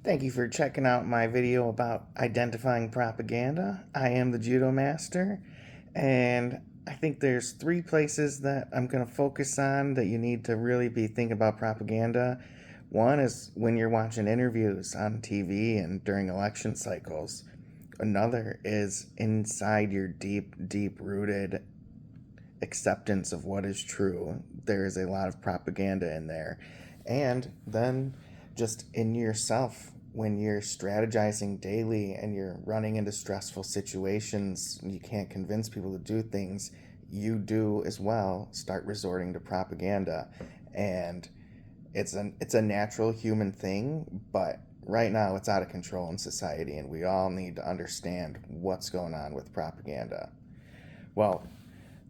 Thank you for checking out my video about identifying propaganda. I am the Judomaster, and I think there's three places that I'm going to focus on that you need to really be thinking about propaganda. One is when you're watching interviews on TV and during election cycles. Another is inside your deep rooted acceptance of what is true. There is a lot of propaganda in there. And then just in yourself, when you're strategizing daily and you're running into stressful situations, you can't convince people to do things, you do as well start resorting to propaganda. And it's a natural human thing, but right now it's out of control in society and we all need to understand what's going on with propaganda. Well,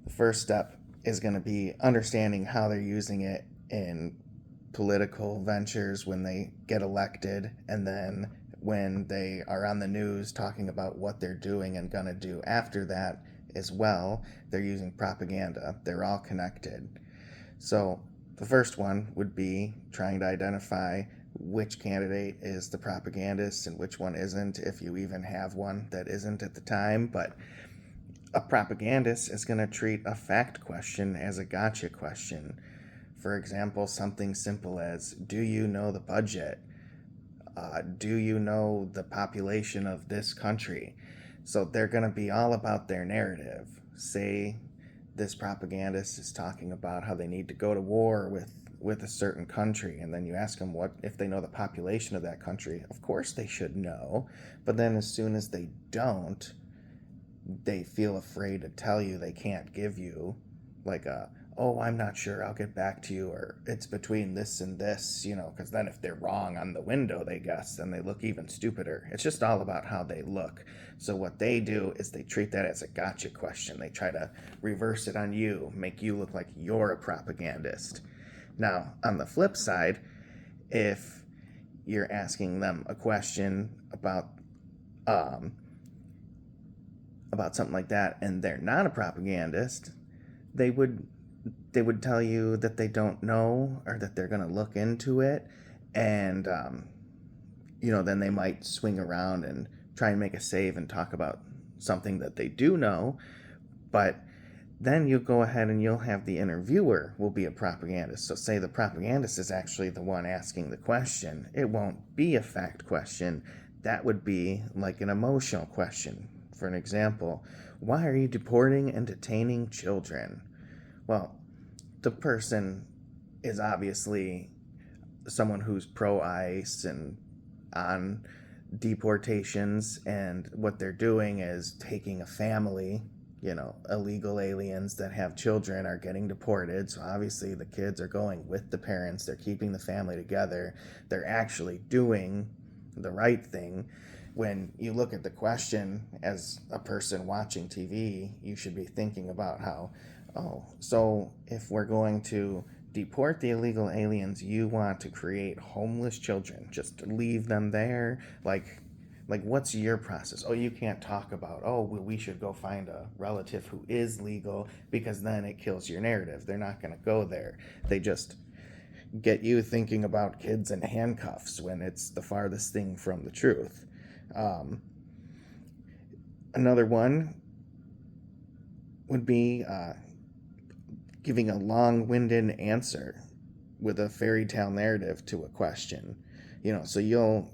the first step is going to be understanding how they're using it in political ventures when they get elected, and then when they are on the news talking about what they're doing and going to do after that as well. They're using propaganda. They're all connected. So the first one would be trying to identify which candidate is the propagandist and which one isn't, if you even have one that isn't at the time. But a propagandist is going to treat a fact question as a gotcha question. For example, something simple as, do you know the budget? Do you know the population of this country? So they're going to be all about their narrative. Say this propagandist is talking about how they need to go to war with a certain country, and then you ask them what if they know the population of that country. Of course they should know, but then as soon as they don't, they feel afraid to tell you. They can't give you like a, oh, I'm not sure, I'll get back to you, or it's between this and this, because then if they're wrong on the window, they guess, then they look even stupider. It's just all about how they look. So what they do is they treat that as a gotcha question. They try to reverse it on you, make you look like you're a propagandist. Now, on the flip side, if you're asking them a question um, about something like that and they're not a propagandist, they would they would tell you that they don't know or that they're going to look into it, and then they might swing around and try and make a save and talk about something that they do know. But then you'll go ahead and you'll have the interviewer will be a propagandist. So say the propagandist is actually the one asking the question. It won't be a fact question. That would be like an emotional question. For an example, why are you deporting and detaining children? Well, the person is obviously someone who's pro ICE and on deportations, and what they're doing is taking a family. Illegal aliens that have children are getting deported, so obviously the kids are going with the parents. They're keeping the family together. They're actually doing the right thing. When you look at the question as a person watching TV, you should be thinking about how, oh, so if we're going to deport the illegal aliens, you want to create homeless children, just leave them there? Like, what's your process? Oh, you can't talk about, oh, well, we should go find a relative who is legal, because then it kills your narrative. They're not going to go there. They just get you thinking about kids in handcuffs when it's the farthest thing from the truth. Um, Another one would be giving a long winded answer with a fairy tale narrative to a question. So you'll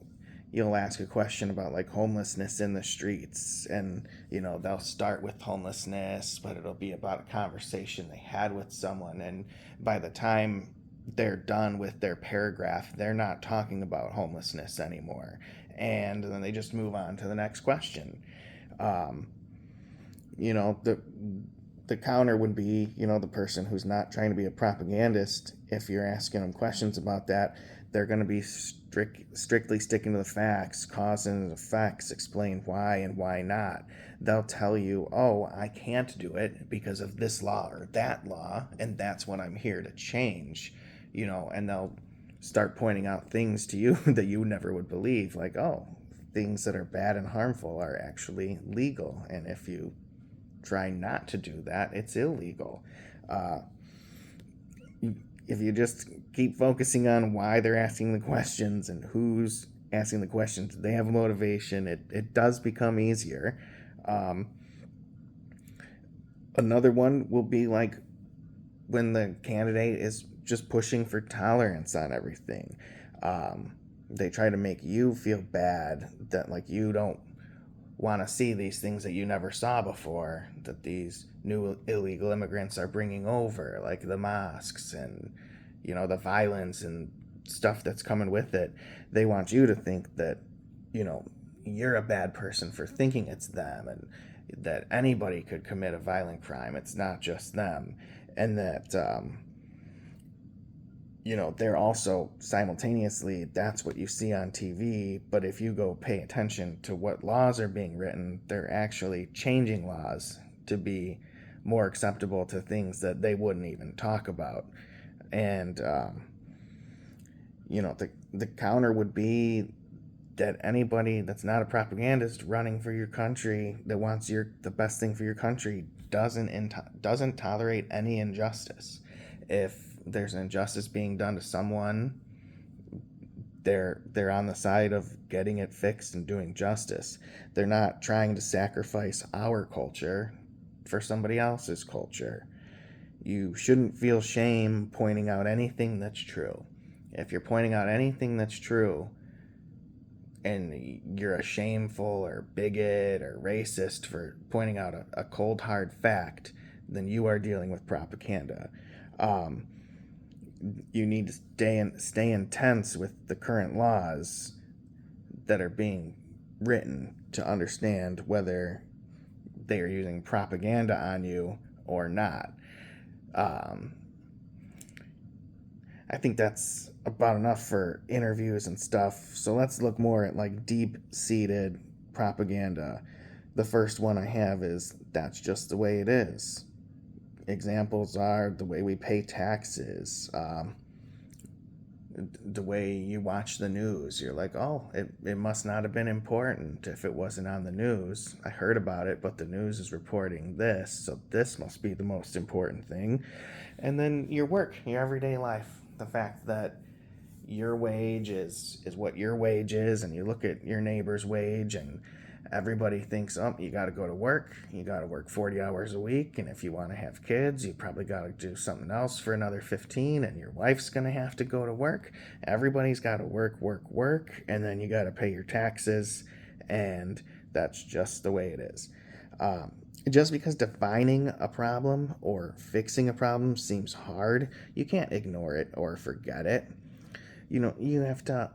ask a question about like homelessness in the streets, and they'll start with homelessness, but it'll be about a conversation they had with someone, and by the time they're done with their paragraph, they're not talking about homelessness anymore, and then they just move on to the next question. um, the counter would be, the person who's not trying to be a propagandist. If you're asking them questions about that, they're going to be strictly sticking to the facts, cause and effects, explain why and why not. They'll tell you, oh, I can't do it because of this law or that law, and that's what I'm here to change. And they'll start pointing out things to you that you never would believe, like, oh, things that are bad and harmful are actually legal, and if you try not to do that, it's illegal. Uh, if you just keep focusing on why they're asking the questions and who's asking the questions. They have a motivation. It does become easier. Um, Another one will be like when the candidate is just pushing for tolerance on everything. They try to make you feel bad that like you don't want to see these things that you never saw before, that these new illegal immigrants are bringing over, like the mosques and the violence and stuff that's coming with it. They want you to think that you know you're a bad person for thinking it's them, and that anybody could commit a violent crime. It's not just them, and that they're also simultaneously, that's what you see on TV. But if you go pay attention to what laws are being written, they're actually changing laws to be more acceptable to things that they wouldn't even talk about. And, the counter would be that anybody that's not a propagandist running for your country, that wants the best thing for your country, doesn't tolerate any injustice. If there's an injustice being done to someone, they're on the side of getting it fixed and doing justice. They're not trying to sacrifice our culture for somebody else's culture. You shouldn't feel shame pointing out anything that's true. If you're pointing out anything that's true and you're a shameful or bigot or racist for pointing out a cold hard fact, then you are dealing with propaganda. Um, you need to stay intense with the current laws that are being written to understand whether they are using propaganda on you or not. Um, I think that's about enough for interviews and stuff. So let's look more at like deep-seated propaganda. The first one I have is that's just the way it is. Examples are the way we pay taxes, the way you watch the news. You're like, oh, it must not have been important if it wasn't on the news. I heard about it, but the news is reporting this, so this must be the most important thing. And then your work, your everyday life, the fact that your wage is what your wage is, and you look at your neighbor's wage, and everybody thinks, oh, you got to go to work. You got to work 40 hours a week. And if you want to have kids, you probably got to do something else for another 15. And your wife's going to have to go to work. Everybody's got to work, work, work. And then you got to pay your taxes. And that's just the way it is. Just because defining a problem or fixing a problem seems hard, you can't ignore it or forget it. You have to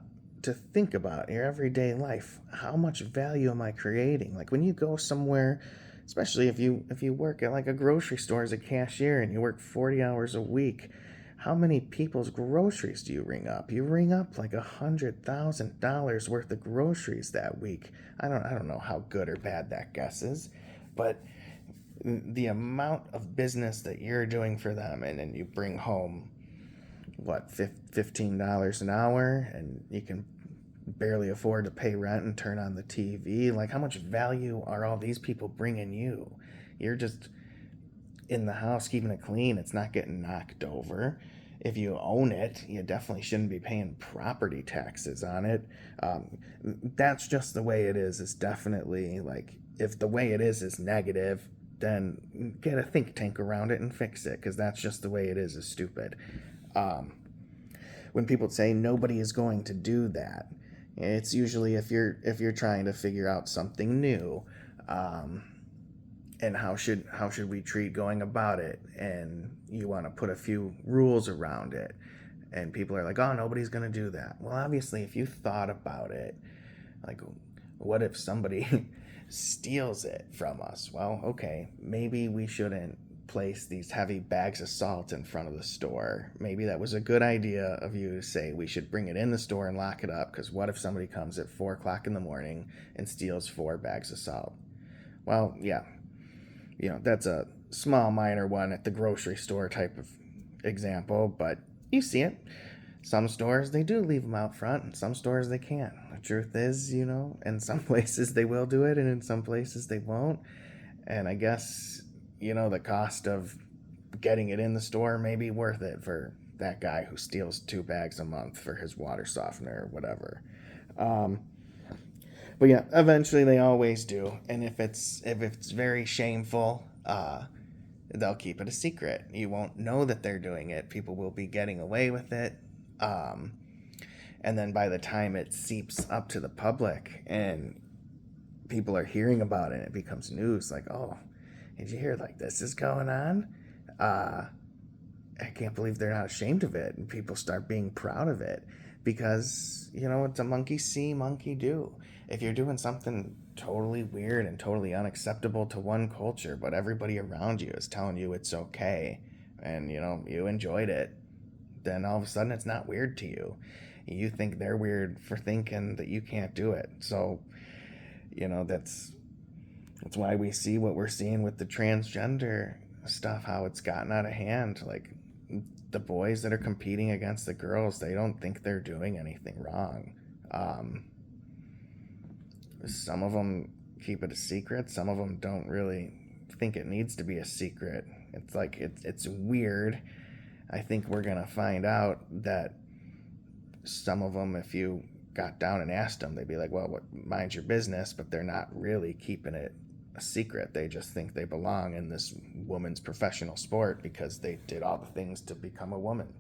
think about your everyday life. How much value am I creating? Like when you go somewhere, especially if you work at like a grocery store as a cashier and you work 40 hours a week, how many people's groceries do you ring up? You ring up like $100,000 worth of groceries that week. I don't know how good or bad that guess is, but the amount of business that you're doing for them, and then you bring home what, $15 an hour, and you can barely afford to pay rent and turn on the TV. Like, how much value are all these people bringing you? You're just in the house keeping it clean. It's not getting knocked over. If you own it, you definitely shouldn't be paying property taxes on it. That's just the way it is. It's definitely like, if the way it is negative, then get a think tank around it and fix it, because that's just the way it is stupid. When people say nobody is going to do that, it's usually if you're trying to figure out something new, and how should we treat going about it, and you want to put a few rules around it, and people are like, oh, nobody's going to do that. Well, obviously, if you thought about it, like, what if somebody steals it from us? Well, okay, maybe we shouldn't place these heavy bags of salt in front of the store. Maybe that was a good idea of you to say we should bring it in the store and lock it up, because what if somebody comes at 4 o'clock in the morning and steals 4 bags of salt? Well, yeah, that's a small minor one at the grocery store type of example, but you see it. Some stores, they do leave them out front, and some stores they can't. The truth is, in some places they will do it, and in some places they won't. And I guess, the cost of getting it in the store may be worth it for that guy who steals 2 bags a month for his water softener or whatever. Um, but yeah, eventually they always do, and if it's very shameful, they'll keep it a secret. You won't know that they're doing it. People will be getting away with it. Um, and then by the time it seeps up to the public and people are hearing about it, it becomes news. Like, oh, did you hear? Like, this is going on. Uh, I can't believe they're not ashamed of it, and people start being proud of it because it's a monkey see, monkey do. If you're doing something totally weird and totally unacceptable to one culture, but everybody around you is telling you it's okay, and you enjoyed it, then all of a sudden it's not weird to you. You think they're weird for thinking that you can't do it. So that's why we see what we're seeing with the transgender stuff, how it's gotten out of hand. Like, the boys that are competing against the girls, they don't think they're doing anything wrong. Some of them keep it a secret. Some of them don't really think it needs to be a secret. It's like it's weird. I think we're gonna find out that some of them, if you got down and asked them, they'd be like, well, mind your business, but they're not really keeping it a secret. They just think they belong in this woman's professional sport because they did all the things to become a woman.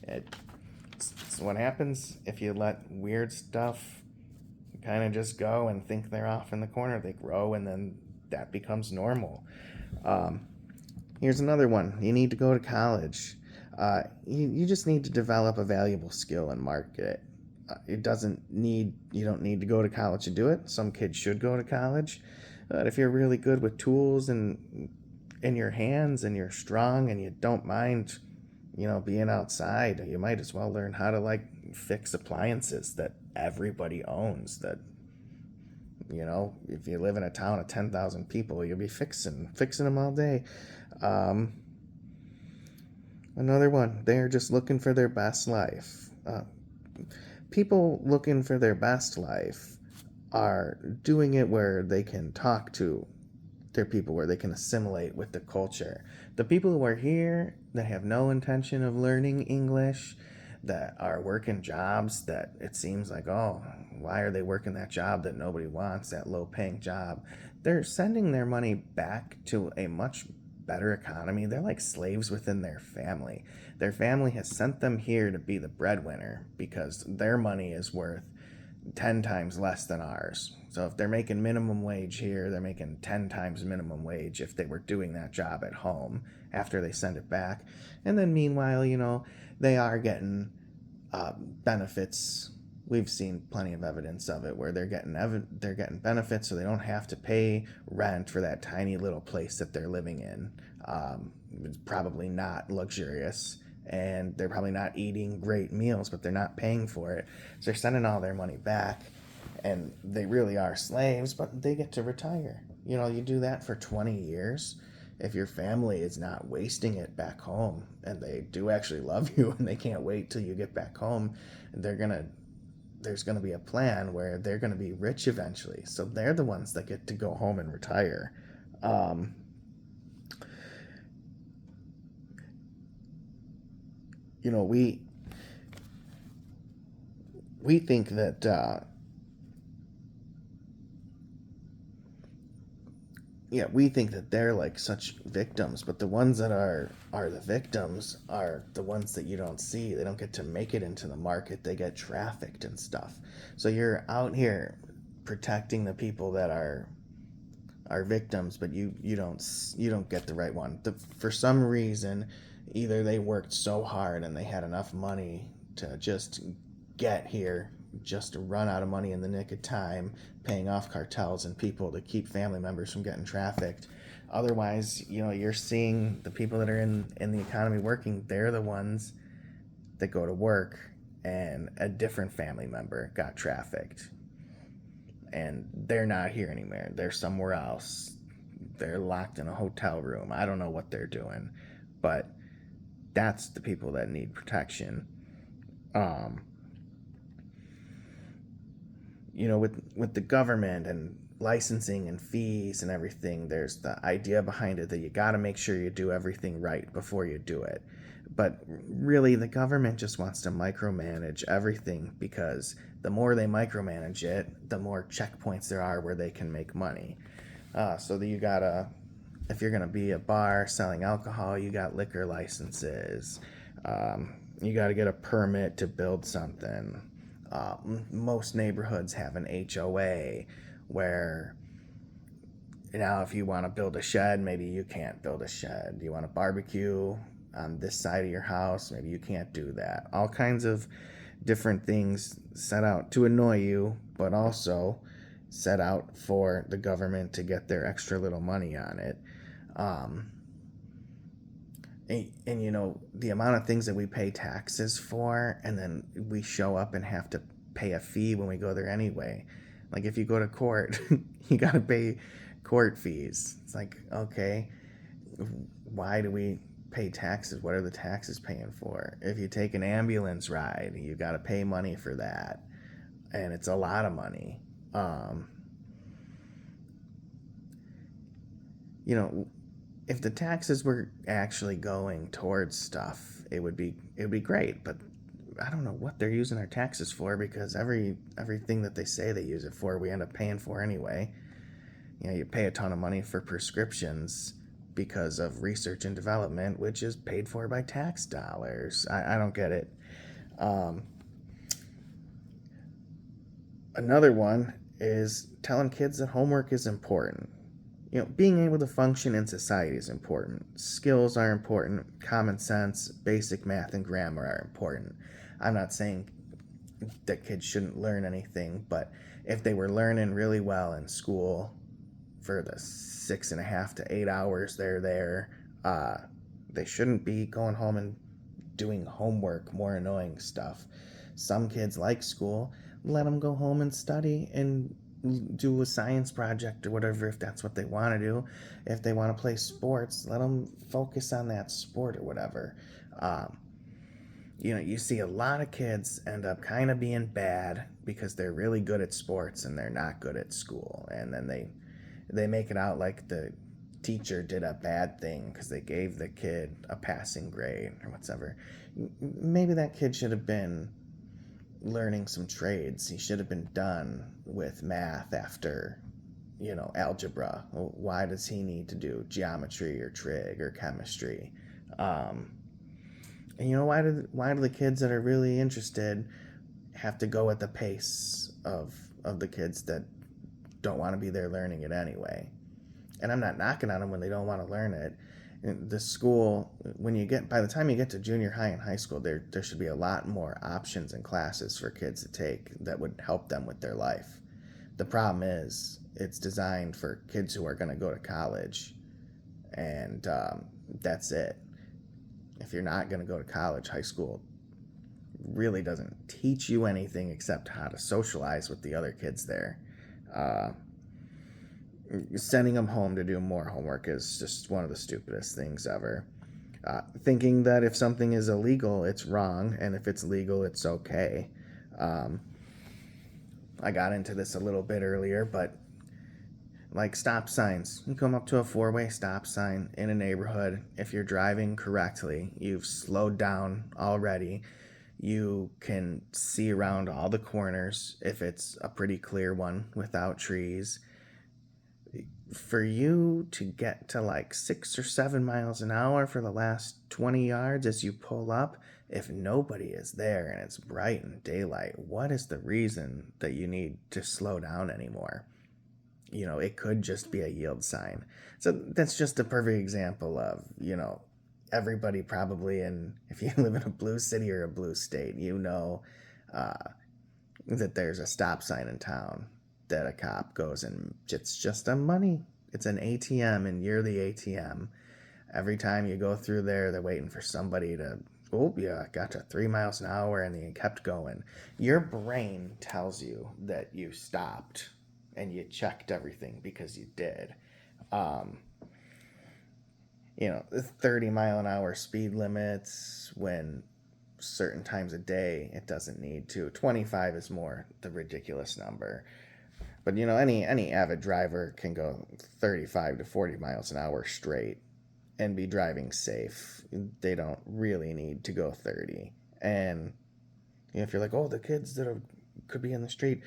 It's what happens if you let weird stuff kind of just go and think they're off in the corner. They grow, and then that becomes normal. Here's another one. You need to go to college. You just need to develop a valuable skill and market it. You don't need to go to college to do it. Some kids should go to college. But if you're really good with tools and in your hands, and you're strong, and you don't mind, being outside, you might as well learn how to fix appliances that everybody owns. That if you live in a town of 10,000 people, you'll be fixing them all day. Another one, they're just looking for their best life. People looking for their best life are doing it where they can talk to their people, where they can assimilate with the culture. The people who are here that have no intention of learning English, that are working jobs that it seems like, oh, why are they working that job that nobody wants, that low-paying job? They're sending their money back to a much better economy. They're like slaves within their family. Their family has sent them here to be the breadwinner because their money is worth 10 times less than ours. So if they're making minimum wage here, they're making 10 times minimum wage if they were doing that job at home after they send it back. And then meanwhile, they are getting benefits. We've seen plenty of evidence of it where they're getting benefits, so they don't have to pay rent for that tiny little place that they're living in. It's probably not luxurious, and they're probably not eating great meals, but they're not paying for it. So they're sending all their money back, and they really are slaves, but they get to retire. You do that for 20 years. If your family is not wasting it back home, and they do actually love you, and they can't wait till you get back home, there's going to be a plan where they're going to be rich eventually. So they're the ones that get to go home and retire. We think that we think that they're like such victims, but the ones that are the victims are the ones that you don't see. They don't get to make it into the market. They get trafficked and stuff. So you're out here protecting the people that are victims, but you don't get the right one. For some reason, either they worked so hard and they had enough money to just get here, just to run out of money in the nick of time, paying off cartels and people to keep family members from getting trafficked. Otherwise, you're seeing the people that are in the economy working, they're the ones that go to work and a different family member got trafficked. And they're not here anymore. They're somewhere else. They're locked in a hotel room. I don't know what they're doing. But that's the people that need protection. With the government and licensing and fees and everything, there's the idea behind it that you got to make sure you do everything right before you do it. But really, the government just wants to micromanage everything, because the more they micromanage it, the more checkpoints there are where they can make money. So that you gotta, if you're gonna be a bar selling alcohol, you got liquor licenses. You got to get a permit to build something. Most neighborhoods have an HOA where now if you want to build a shed, maybe you can't build a shed. You want to barbecue on this side of your house, maybe you can't do that. All kinds of different things set out to annoy you, but also set out for the government to get their extra little money on it. Um, and you know, the amount of things that we pay taxes for, and then we show up and have to pay a fee when we go there anyway. Like if you go to court, you got to pay court fees. It's like, okay, why do we pay taxes? What are the taxes paying for? If you take an ambulance ride, you got to pay money for that, and it's a lot of money. Um, you know, if the taxes were actually going towards stuff, it would be great. But I don't know what they're using our taxes for, because everything that they say they use it for, we end up paying for anyway. You know, you pay a ton of money for prescriptions because of research and development, which is paid for by tax dollars. I don't get it. Um, Another one is telling kids that homework is important. You know, being able to function in society is important. Skills are important. Common sense, basic math, and grammar are important. I'm not saying that kids shouldn't learn anything, but if they were learning really well in school for the 6.5 to 8 hours they're there, uh, they shouldn't be going home and doing homework, more annoying stuff. Some kids like school. Let them go home and study and do a science project or whatever if that's what they want to do. If they want to play sports, let them focus on that sport or whatever. Um, you know, you see a lot of kids end up kind of being bad because they're really good at sports and they're not good at school, and then they make it out like the teacher did a bad thing because they gave the kid a passing grade or whatever. Maybe that kid should have been learning some trades. He should have been done with math after, you know, algebra. Why does he need to do geometry or trig or chemistry? Um, and you know, why do the kids that are really interested have to go at the pace of the kids that don't want to be there learning it anyway? And I'm not knocking on them when they don't want to learn it. The school, when you get, by the time you get to junior high and high school, there should be a lot more options and classes for kids to take that would help them with their life. The problem is it's designed for kids who are going to go to college, and that's it. If you're not going to go to college, high school really doesn't teach you anything except how to socialize with the other kids there. Uh, Sending them home to do more homework is just one of the stupidest things ever. Thinking that if something is illegal, it's wrong, and if it's legal, it's okay. Um, I got into this a little bit earlier, but like stop signs. You come up to a four-way stop sign in a neighborhood. If you're driving correctly, you've slowed down already. You can see around all the corners if it's a pretty clear one without trees. For you to get to like 6 or 7 miles an hour for the last 20 yards as you pull up, if nobody is there and it's bright and daylight, what is the reason that you need to slow down anymore? You know, it could just be a yield sign. So that's just a perfect example of, you know, everybody probably in, if you live in a blue city or a blue state, you know uh, that there's a stop sign in town that a cop goes and it's just a money. It's an ATM and you're the ATM. Every time you go through there, they're waiting for somebody to, oh, yeah, got to 3 miles an hour and they kept going. Your brain tells you that you stopped and you checked everything because you did. Um, you know, 30-mile-an-hour speed limits when certain times a day it doesn't need to. 25 is more the ridiculous number. But any avid driver can go 35 to 40 miles an hour straight and be driving safe. They don't really need to go 30. And if you're like, oh, the kids that could be in the street,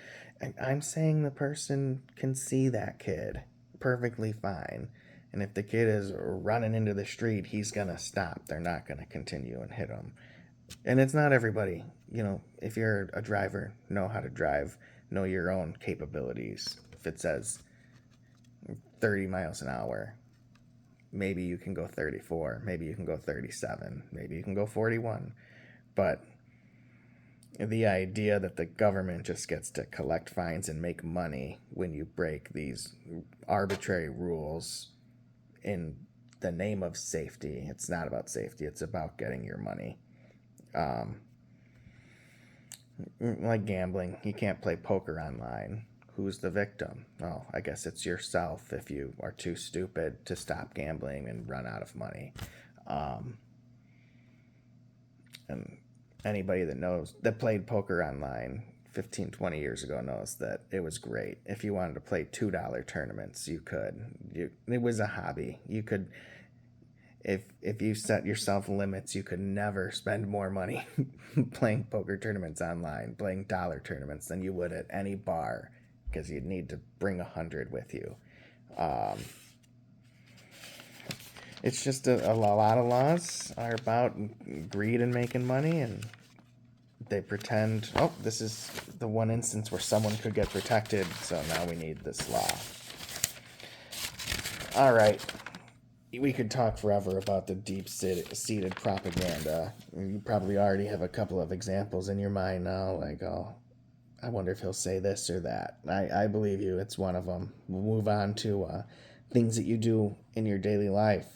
I'm saying the person can see that kid perfectly fine. And if the kid is running into the street, he's going to stop. They're not going to continue and hit him. And it's not everybody. If you're a driver, know how to drive, know your own capabilities. If it says 30 miles an hour, maybe you can go 34, maybe you can go 37, maybe you can go 41. But the idea that the government just gets to collect fines and make money when you break these arbitrary rules in the name of safety, it's not about safety, it's about getting your money. Like gambling, you can't play poker online. Who's the victim? Oh, I guess it's yourself if you are too stupid to stop gambling and run out of money. And anybody that played poker online 15, 20 years ago knows that it was great. If you wanted to play $2 tournaments, you could. It was a hobby. You could, if you set yourself limits, you could never spend more money playing poker tournaments online, playing dollar tournaments than you would at any bar, because you'd need to bring 100 with you. It's just a lot of laws are about greed and making money, and they pretend, oh, this is the one instance where someone could get protected, so now we need this law. All right. We could talk forever about the deep-seated propaganda. You probably already have a couple of examples in your mind now, like, oh, I wonder if he'll say this or that. I believe you. It's one of them. We'll move on to things that you do in your daily life.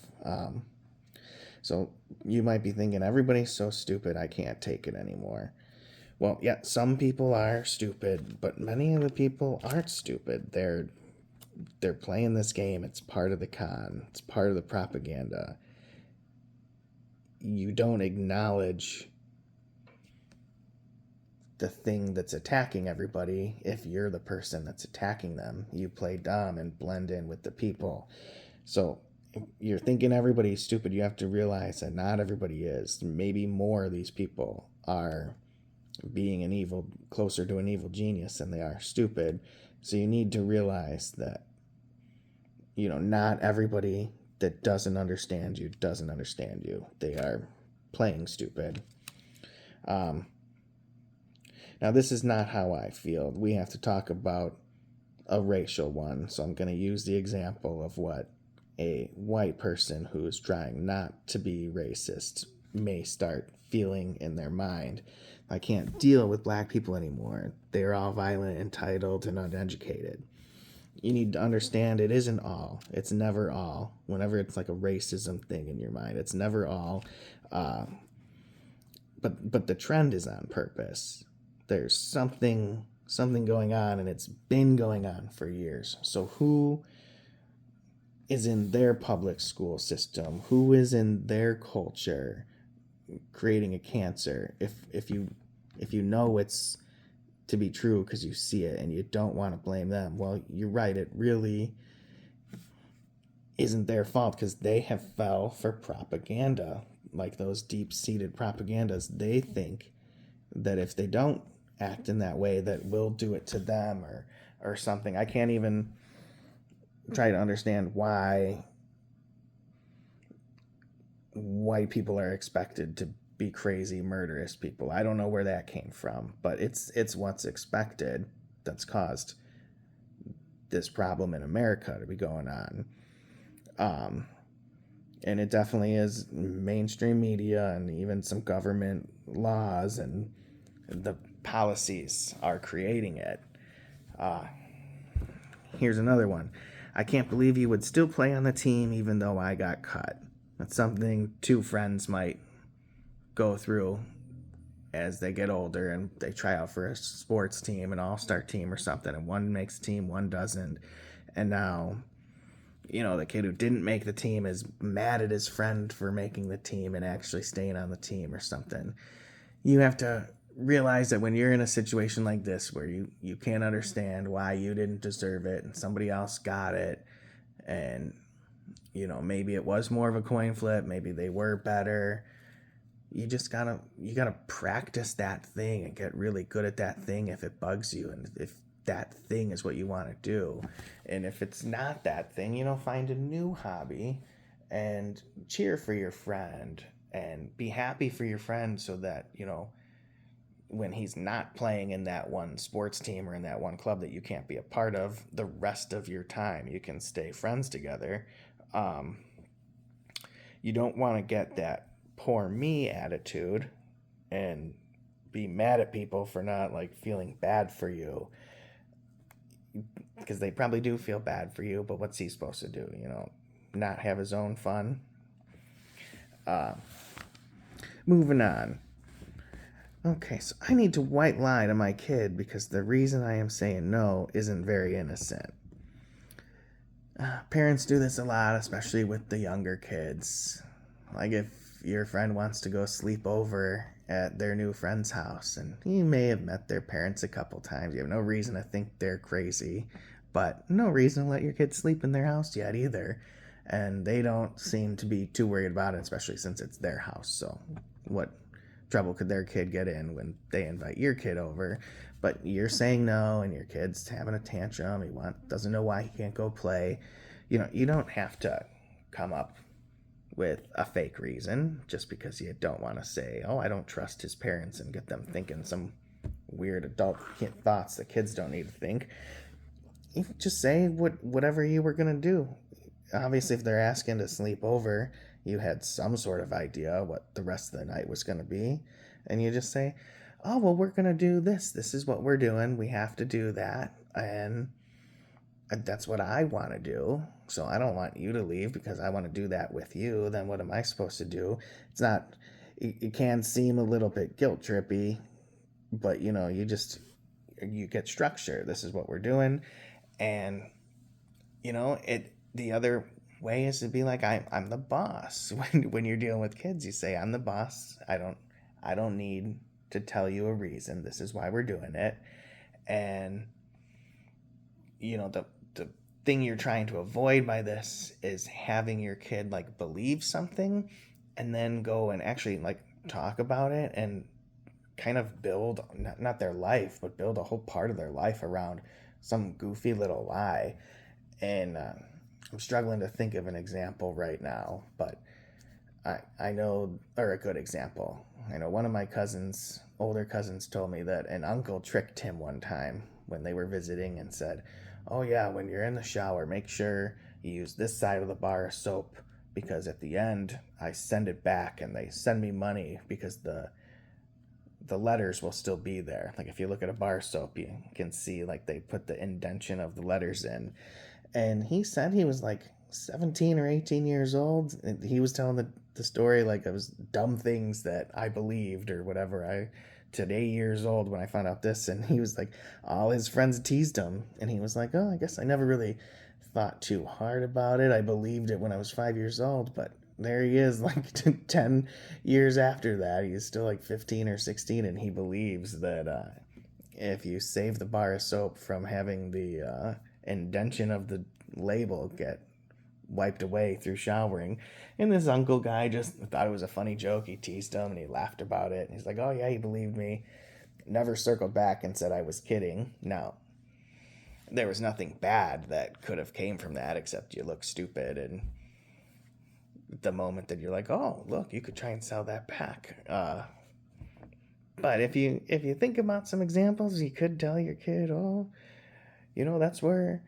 So you might be thinking, everybody's so stupid, I can't take it anymore. Well, yeah, some people are stupid, but many of the people aren't stupid. They're playing this game. It's part of the con. It's part of the propaganda. You don't acknowledge the thing that's attacking everybody if you're the person that's attacking them. You play dumb and blend in with the people. So if you're thinking everybody's stupid, you have to realize that not everybody is. Maybe more of these people are being closer to an evil genius than they are stupid. So you need to realize that not everybody that doesn't understand you. They are playing stupid. Now, this is not how I feel. We have to talk about a racial one. So I'm going to use the example of what a white person who is trying not to be racist may start feeling in their mind. I can't deal with black people anymore. They're all violent, entitled, and uneducated. You need to understand it isn't all. It's never all. Whenever it's like a racism thing in your mind, it's never all. But the trend is on purpose. There's something going on, and it's been going on for years. So who is in their public school system? Who is in their culture creating a cancer? If you know it's to be true because you see it and you don't want to blame them, well, you're right. It really isn't their fault because they have fell for propaganda, like those deep-seated propagandas. They think that if they don't act in that way, that we'll do it to them or something. I can't even try to understand why white people are expected to be crazy, murderous people. I don't know where that came from, but it's what's expected that's caused this problem in America to be going on. And it definitely is mainstream media and even some government laws and the policies are creating it. Here's another one. I can't believe you would still play on the team even though I got cut. That's something two friends might go through as they get older and they try out for a sports team, an all-star team or something, and one makes the team, one doesn't. And now, the kid who didn't make the team is mad at his friend for making the team and actually staying on the team or something. You have to realize that when you're in a situation like this where you can't understand why you didn't deserve it and somebody else got it, and maybe it was more of a coin flip, maybe they were better, you gotta practice that thing and get really good at that thing if it bugs you, and if that thing is what you want to do. And if it's not that thing, find a new hobby and cheer for your friend and be happy for your friend, so that when he's not playing in that one sports team or in that one club that you can't be a part of, the rest of your time you can stay friends together. um, you don't want to get that poor me attitude and be mad at people for not like feeling bad for you, because they probably do feel bad for you, but what's he supposed to do? Not have his own fun? uh, Moving on. Okay, so I need to white lie to my kid because the reason I am saying no isn't very innocent. Parents do this a lot, especially with the younger kids. Like if your friend wants to go sleep over at their new friend's house, and you may have met their parents a couple times, you have no reason to think they're crazy, but no reason to let your kid sleep in their house yet either. And they don't seem to be too worried about it, especially since it's their house. So what trouble could their kid get in when they invite your kid over? But you're saying no, and your kid's having a tantrum. Doesn't know why he can't go play. You don't have to come up with a fake reason just because you don't want to say, "Oh, I don't trust his parents," and get them thinking some weird adult thoughts that kids don't need to think. You just say whatever you were gonna do. Obviously, if they're asking to sleep over, you had some sort of idea what the rest of the night was going to be. And you just say, "Oh, well, we're going to do this. This is what we're doing. We have to do that. And that's what I want to do. So I don't want you to leave because I want to do that with you. Then what am I supposed to do?" It's not, it can seem a little bit guilt trippy, but you get structure. This is what we're doing. And the other way is to be like, I'm the boss. When you're dealing with kids, you say, "I'm the boss. I don't need to tell you a reason. This is why we're doing it." And the thing you're trying to avoid by this is having your kid like believe something and then go and actually like talk about it and kind of build not their life, but build a whole part of their life around some goofy little lie. And I'm struggling to think of an example right now, but I know, or a good example. I know one of my older cousins, told me that an uncle tricked him one time when they were visiting and said, "Oh yeah, when you're in the shower, make sure you use this side of the bar of soap, because at the end I send it back and they send me money because the letters will still be there." Like if you look at a bar of soap, you can see like they put the indentation of the letters in. And he said he was like 17 or 18 years old, and he was telling the story like it was dumb things that I believed or whatever. I at 8 years old when I found out this, and he was like, all his friends teased him, and he was like, "Oh, I guess I never really thought too hard about it. I believed it when I was 5 years old." But there he is, like 10 years after that, he's still like 15 or 16, and he believes that if you save the bar of soap from having the indentation of the label get wiped away through showering. And this uncle guy just thought it was a funny joke. He teased him and he laughed about it. And he's like, "Oh yeah, he believed me." Never circled back and said I was kidding. No, there was nothing bad that could have came from that except you look stupid. And the moment that you're like, "Oh look, you could try and sell that back." But if you think about some examples, you could tell your kid, "Oh, that's where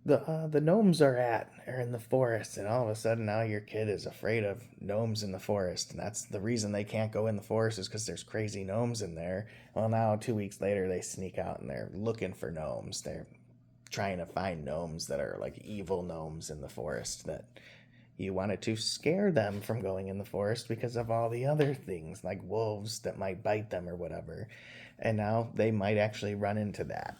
the gnomes are in the forest," and all of a sudden now your kid is afraid of gnomes in the forest, and that's the reason they can't go in the forest is because there's crazy gnomes in there. Well, now 2 weeks later they sneak out and they're looking for gnomes. They're trying to find gnomes that are like evil gnomes in the forest that you wanted to scare them from going in the forest because of all the other things like wolves that might bite them or whatever, and now they might actually run into that.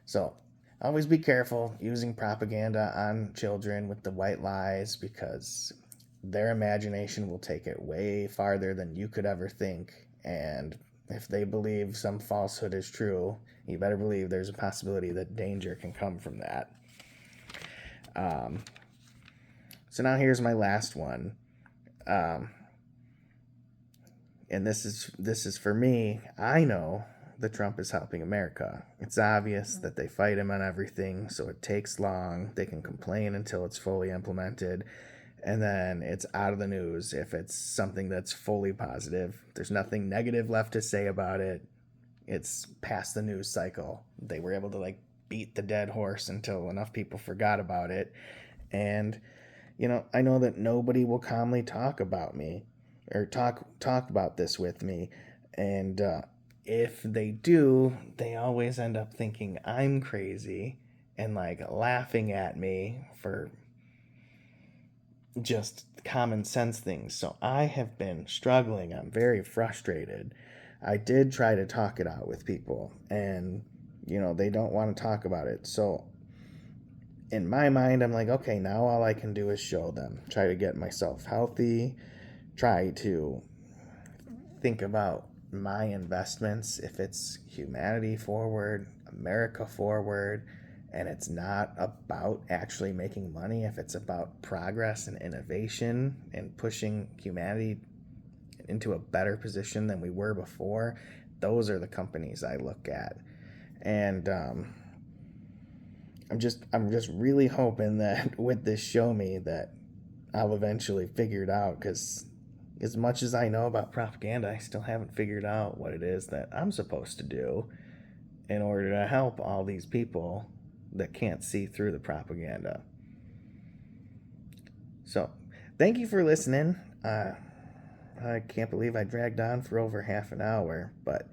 So always be careful using propaganda on children with the white lies, because their imagination will take it way farther than you could ever think. And if they believe some falsehood is true, you better believe there's a possibility that danger can come from that. So now here's my last one. And this is for me. I know that Trump is helping America. It's obvious that they fight him on everything, so it takes long. They can complain until it's fully implemented, and then it's out of the news if it's something that's fully positive. There's nothing negative left to say about it. It's past the news cycle. They were able to like beat the dead horse until enough people forgot about it. And I know that nobody will calmly talk about me or talk about this with me. And if they do, they always end up thinking I'm crazy and like laughing at me for just common sense things. So I have been struggling. I'm very frustrated. I did try to talk it out with people, and they don't want to talk about it. So in my mind, I'm like, okay, now all I can do is show them, try to get myself healthy, try to think about my investments, if it's humanity forward, America forward, and it's not about actually making money, if it's about progress and innovation and pushing humanity into a better position than we were before, those are the companies I look at. And I'm just really hoping that with this show me that I'll eventually figure it out, because as much as I know about propaganda, I still haven't figured out what it is that I'm supposed to do in order to help all these people that can't see through the propaganda. So, thank you for listening. I can't believe I dragged on for over half an hour, but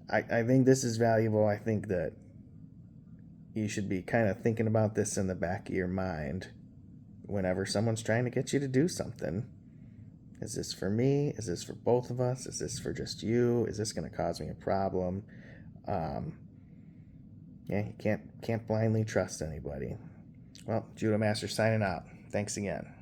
I think this is valuable. I think that you should be kind of thinking about this in the back of your mind whenever someone's trying to get you to do something. Is this for me? Is this for both of us? Is this for just you? Is this going to cause me a problem? You can't blindly trust anybody. Well, Judomaster signing out. Thanks again.